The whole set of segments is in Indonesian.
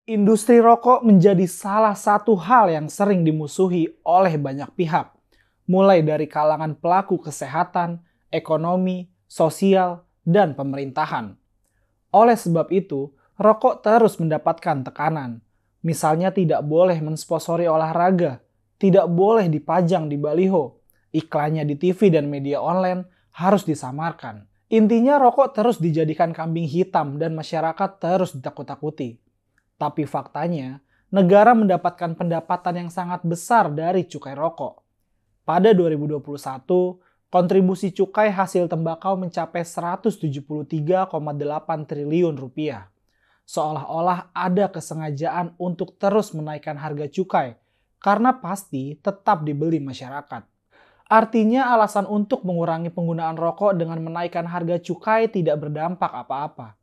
Industri rokok menjadi salah satu hal yang sering dimusuhi oleh banyak pihak, mulai dari kalangan pelaku kesehatan, ekonomi, sosial, dan pemerintahan. Oleh sebab itu, rokok terus mendapatkan tekanan. Misalnya tidak boleh mensponsori olahraga, tidak boleh dipajang di baliho, iklannya di TV dan media online harus disamarkan. Intinya rokok terus dijadikan kambing hitam dan masyarakat terus ditakut-takuti. Tapi faktanya, negara mendapatkan pendapatan yang sangat besar dari cukai rokok. Pada 2021, kontribusi cukai hasil tembakau mencapai 173,8 triliun rupiah. Seolah-olah ada kesengajaan untuk terus menaikkan harga cukai, karena pasti tetap dibeli masyarakat. Artinya alasan untuk mengurangi penggunaan rokok dengan menaikkan harga cukai tidak berdampak apa-apa.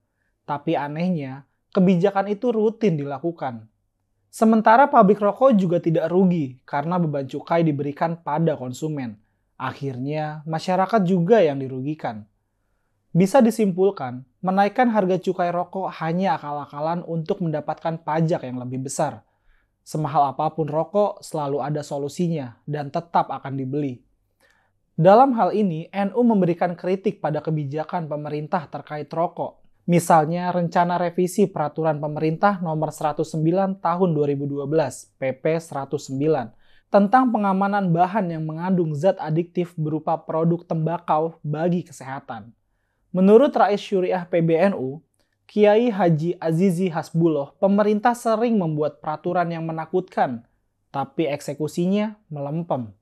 Tapi anehnya, kebijakan itu rutin dilakukan. Sementara pabrik rokok juga tidak rugi karena beban cukai diberikan pada konsumen. Akhirnya, masyarakat juga yang dirugikan. Bisa disimpulkan, menaikkan harga cukai rokok hanya akal-akalan untuk mendapatkan pajak yang lebih besar. Semahal apapun rokok, selalu ada solusinya dan tetap akan dibeli. Dalam hal ini, NU memberikan kritik pada kebijakan pemerintah terkait rokok. Misalnya rencana revisi Peraturan Pemerintah Nomor 109 Tahun 2012 (PP 109) tentang pengamanan bahan yang mengandung zat adiktif berupa produk tembakau bagi kesehatan. Menurut Rais Syuriah PBNU, Kiai Haji Azizi Hasbuloh, pemerintah sering membuat peraturan yang menakutkan, tapi eksekusinya melempem.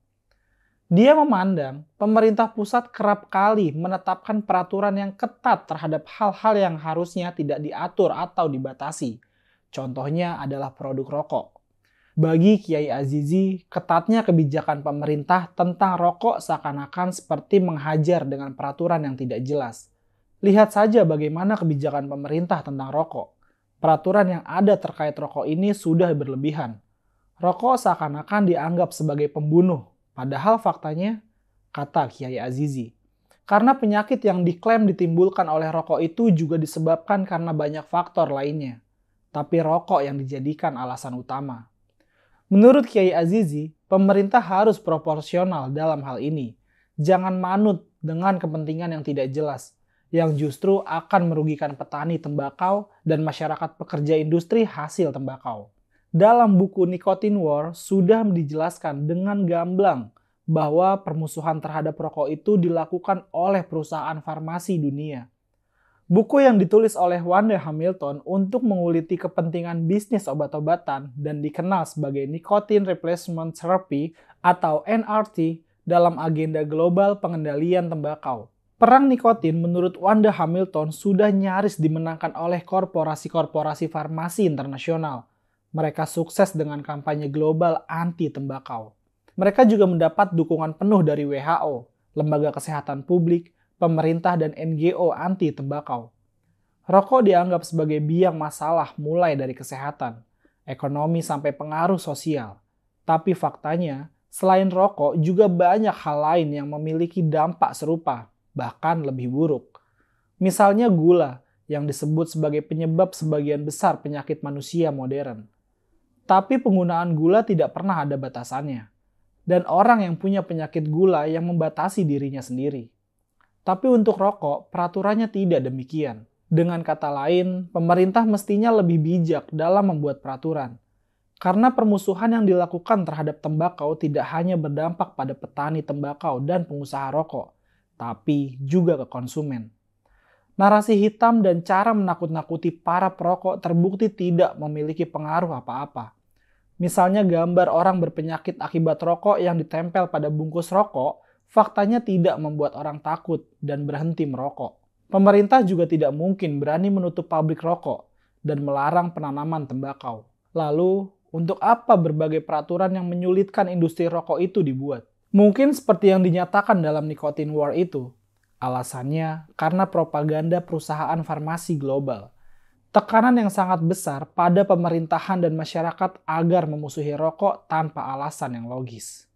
Dia memandang pemerintah pusat kerap kali menetapkan peraturan yang ketat terhadap hal-hal yang harusnya tidak diatur atau dibatasi. Contohnya adalah produk rokok. Bagi Kiai Azizi, ketatnya kebijakan pemerintah tentang rokok seakan-akan seperti menghajar dengan peraturan yang tidak jelas. Lihat saja bagaimana kebijakan pemerintah tentang rokok. Peraturan yang ada terkait rokok ini sudah berlebihan. Rokok seakan-akan dianggap sebagai pembunuh. Padahal faktanya, kata Kiai Azizi, karena penyakit yang diklaim ditimbulkan oleh rokok itu juga disebabkan karena banyak faktor lainnya. Tapi rokok yang dijadikan alasan utama. Menurut Kiai Azizi, pemerintah harus proporsional dalam hal ini. Jangan manut dengan kepentingan yang tidak jelas, yang justru akan merugikan petani tembakau dan masyarakat pekerja industri hasil tembakau. Dalam buku Nicotine War sudah dijelaskan dengan gamblang bahwa permusuhan terhadap rokok itu dilakukan oleh perusahaan farmasi dunia. Buku yang ditulis oleh Wanda Hamilton untuk menguliti kepentingan bisnis obat-obatan dan dikenal sebagai Nicotine Replacement Therapy atau NRT dalam agenda global pengendalian tembakau. Perang nikotin menurut Wanda Hamilton sudah nyaris dimenangkan oleh korporasi-korporasi farmasi internasional. Mereka sukses dengan kampanye global anti tembakau. Mereka juga mendapat dukungan penuh dari WHO, Lembaga Kesehatan Publik, pemerintah dan NGO anti tembakau. Rokok dianggap sebagai biang masalah mulai dari kesehatan, ekonomi sampai pengaruh sosial. Tapi faktanya, selain rokok juga banyak hal lain yang memiliki dampak serupa, bahkan lebih buruk. Misalnya gula, yang disebut sebagai penyebab sebagian besar penyakit manusia modern. Tapi penggunaan gula tidak pernah ada batasannya. Dan orang yang punya penyakit gula yang membatasi dirinya sendiri. Tapi untuk rokok, peraturannya tidak demikian. Dengan kata lain, pemerintah mestinya lebih bijak dalam membuat peraturan. Karena permusuhan yang dilakukan terhadap tembakau tidak hanya berdampak pada petani tembakau dan pengusaha rokok, tapi juga ke konsumen. Narasi hitam dan cara menakut-nakuti para perokok terbukti tidak memiliki pengaruh apa-apa. Misalnya gambar orang berpenyakit akibat rokok yang ditempel pada bungkus rokok, faktanya tidak membuat orang takut dan berhenti merokok. Pemerintah juga tidak mungkin berani menutup pabrik rokok dan melarang penanaman tembakau. Lalu, untuk apa berbagai peraturan yang menyulitkan industri rokok itu dibuat? Mungkin seperti yang dinyatakan dalam Nicotine War itu. Alasannya karena propaganda perusahaan farmasi global. Tekanan yang sangat besar pada pemerintahan dan masyarakat agar memusuhi rokok tanpa alasan yang logis.